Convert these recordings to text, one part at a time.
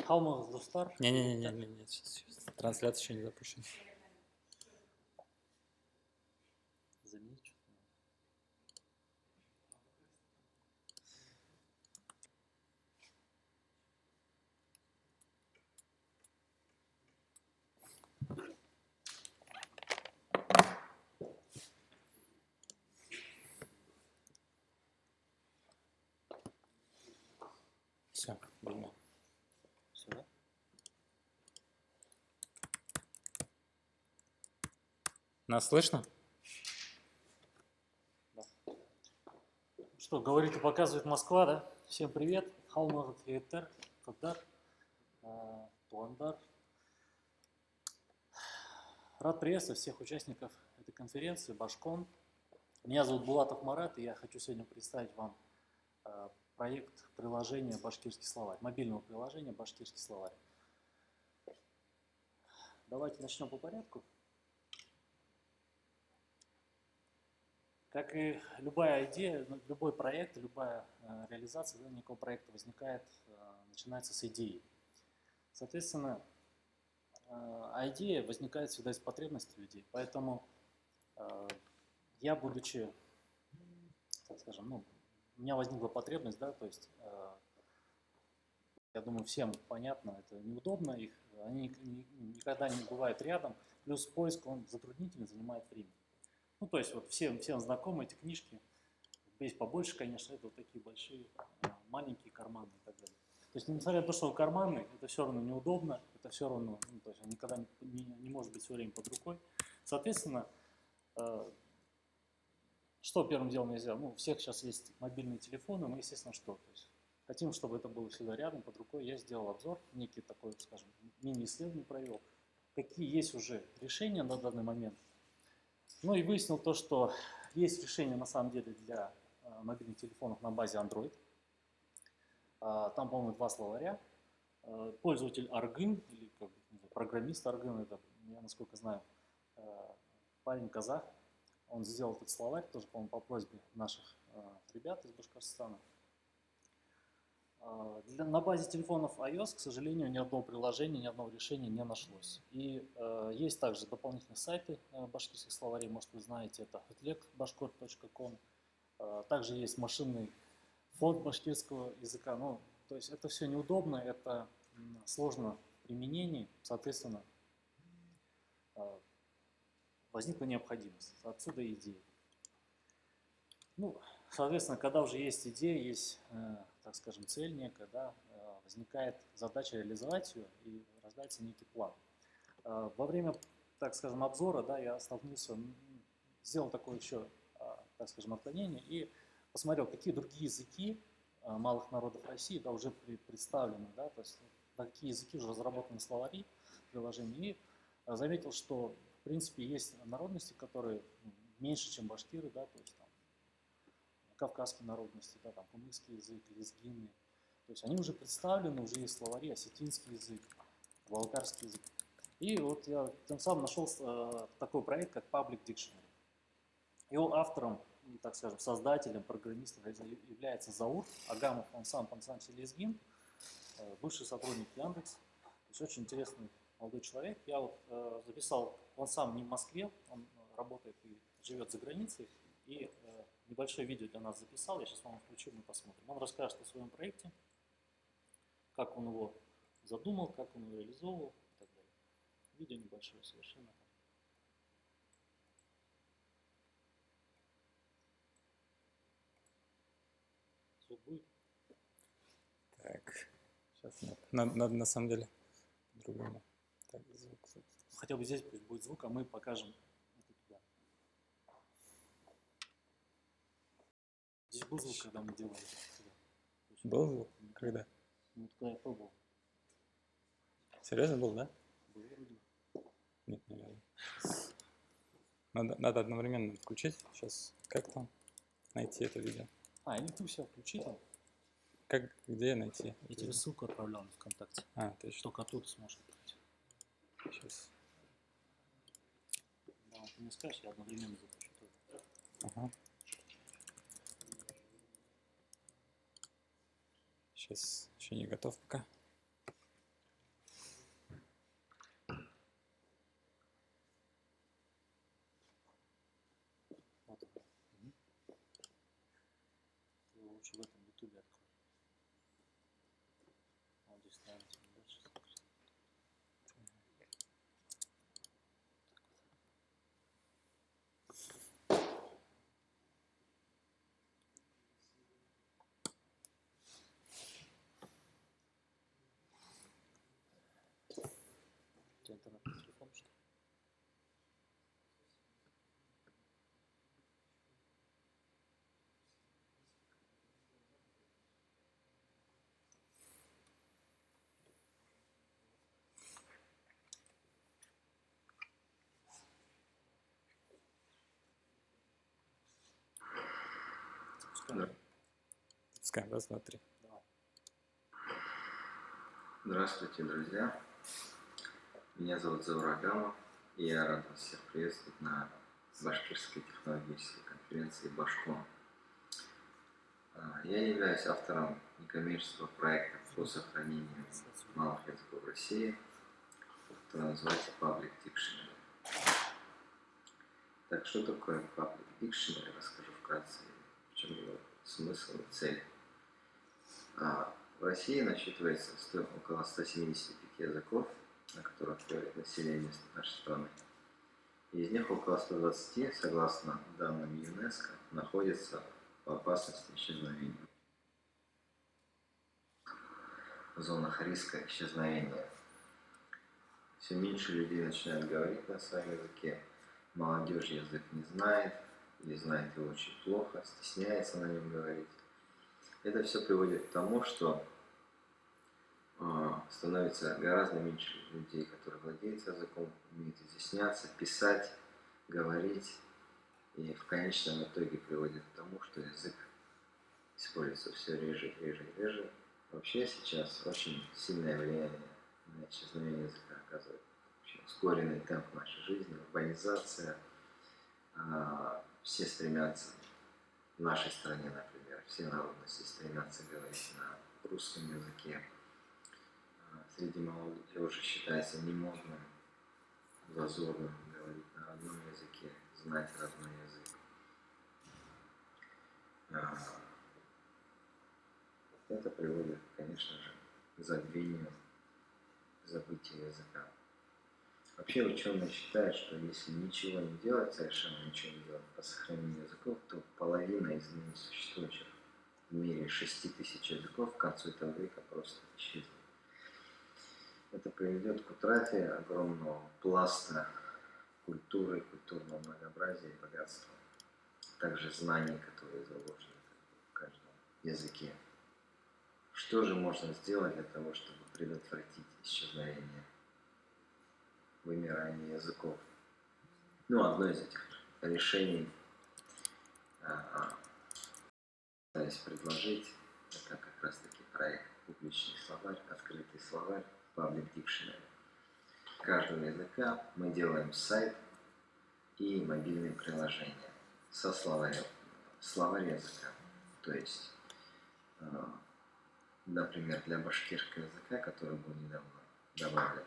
Халмов Достар. Не, сейчас. Трансляция еще не запущена. Заменить что-то. Все, видно. Все, да? Нас слышно? Да. Что, говорит и показывает Москва, да? Всем привет. Халмов Еттер, Кокдар, Туандар. Рад приветствовать всех участников этой конференции Башкон. Меня зовут Булатов Марат, и я хочу сегодня представить вам проект приложения «Башкирский словарь», мобильного приложения «Башкирский словарь». Давайте начнем по порядку. Как и любая идея, любой проект, любая реализация некого проекта начинается с идеи. Соответственно, идея возникает всегда из потребностей людей. Поэтому я, будучи, так скажем, у меня возникла потребность, да, то есть, я думаю, всем понятно, это неудобно, они никогда не бывают рядом, плюс поиск, он затруднительный, занимает время. Ну, то есть, вот всем знакомы эти книжки, есть побольше, конечно, это вот такие большие, маленькие карманы и так далее. То есть, несмотря на то, что карманы, это все равно неудобно, это все равно, то есть, он никогда не может быть все время под рукой. Соответственно, что первым делом я сделал? У всех сейчас есть мобильные телефоны, мы, естественно, что? То есть, хотим, чтобы это было всегда рядом, под рукой. Я сделал обзор, некий такой, скажем, мини-исследование провел, какие есть уже решения на данный момент. Ну и выяснил то, что есть решения на самом деле для мобильных телефонов на базе Android. Там, по-моему, 2 словаря. Пользователь Argyn, или как бы, программист Argyn, это, я насколько знаю, парень казах. Он сделал этот словарь, тоже, по-моему, по просьбе наших ребят из Башкортостана. На базе телефонов iOS, к сожалению, ни одного приложения, ни одного решения не нашлось. И есть также дополнительные сайты башкирских словарей, может, вы знаете, это hatlek.bashkort.com. Также есть машинный фонд башкирского языка. Ну, то есть это все неудобно, это сложно в применении, соответственно, возникла необходимость. Отсюда и идея. Ну, соответственно, когда уже есть идея, есть, так скажем, цель некая, да, возникает задача реализовать ее и рождается некий план. Во время, так скажем, обзора, да, я столкнулся, сделал такое еще, так скажем, отклонение и посмотрел, какие другие языки малых народов России, да, уже представлены, да, то есть на какие языки уже разработаны словари, приложения, и заметил, что в принципе есть народности, которые меньше, чем башкиры, да, то есть там кавказские народности, да, там кумыкский язык, лезгины, то есть они уже представлены, уже есть словари, осетинский язык, балкарский язык. И вот я тем самым нашел такой проект, как Public Dictionary. Его автором, так скажем, создателем, программистом является Заур Агамов, он сам Лезгин, бывший сотрудник Яндекс. То есть очень интересный молодой человек. Я вот записал, он сам не в Москве, он работает и живет за границей. И небольшое видео для нас записал, я сейчас вам включу, мы посмотрим. Он расскажет о своем проекте, как он его задумал, как он его реализовывал и так далее. Видео небольшое совершенно. Звук будет? Так, сейчас нет. Надо на самом деле по-другому. Так, звук. Хотя бы здесь пусть будет звук, а мы покажем это туда. Здесь был звук, когда мы делали сюда. Был звук? Когда? Ну, когда я пробовал. Серьезно был, да? Был вроде. Нет, наверное. Надо одновременно включить. Сейчас как там найти это видео? Я не могу себя включить. Где найти? Я тебе ссылку отправлял в ВКонтакте. Точно. Только тут сможешь открыть. Сейчас. Да, ты мне скажешь, я одновременно запущу тоже. Ага. Сейчас еще не готов пока. лучше в этом ютубе открой. Вот здесь, наверное, тебе дальше смотреть. У тебя интернет на телефон, что ли? Запускай. Запускаем. Раз, два, три. Давай. Здравствуйте, друзья! Меня зовут Заур Агамов, и я рад вас всех приветствовать на Башкирской технологической конференции Башкон. Я являюсь автором некоммерческого проекта по сохранению малых языков в России, который называется Public Dictionary. Так, что такое Public Dictionary, расскажу вкратце, в чем его смысл и цель. В России насчитывается около 175 языков, на которых говорит население нашей страны. Из них около 120, согласно данным ЮНЕСКО, находятся в опасности исчезновения. В зонах риска исчезновения. Все меньше людей начинают говорить на своем языке. Молодежь язык не знает, или знает его очень плохо, стесняется на нем говорить. Это все приводит к тому, что становится гораздо меньше людей, которые владеют языком, умеют изъясняться, писать, говорить. И в конечном итоге приводит к тому, что язык используется все реже, реже и реже. Вообще сейчас очень сильное влияние на исчезновение языка оказывает ускоренный темп нашей жизни, урбанизация. Все стремятся, в нашей стране, например, все народности стремятся говорить на русском языке. Среди молодежи считается немодным, зазорным говорить на родном языке, знать родной язык. Это приводит, конечно же, к забвению, забытию языка. Вообще ученые считают, что если ничего не делать, совершенно ничего не делать по сохранению языков, то половина из ныне существующих в мире 6000 языков к концу этого века просто исчезнет. Это приведет к утрате огромного пласта культуры, культурного многообразия и богатства. Также знаний, которые заложены в каждом языке. Что же можно сделать для того, чтобы предотвратить исчезновение, вымирание языков? Одно из этих решений пытаюсь предложить, это как раз таки проект «Публичный словарь», открытый словарь, Public Dictionary. Каждого языка мы делаем сайт и мобильные приложения со словарем, словарь языка. То есть, например, для башкирского языка, который был недавно добавлен,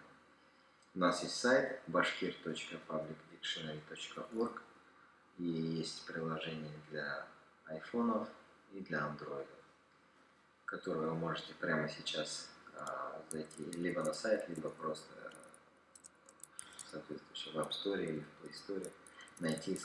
у нас есть сайт bashkir.publicdictionary.org, и есть приложение для айфонов и для андроидов, в которое вы можете прямо сейчас зайти либо на сайт, либо просто в соответствующем в App Store или в Play Store найти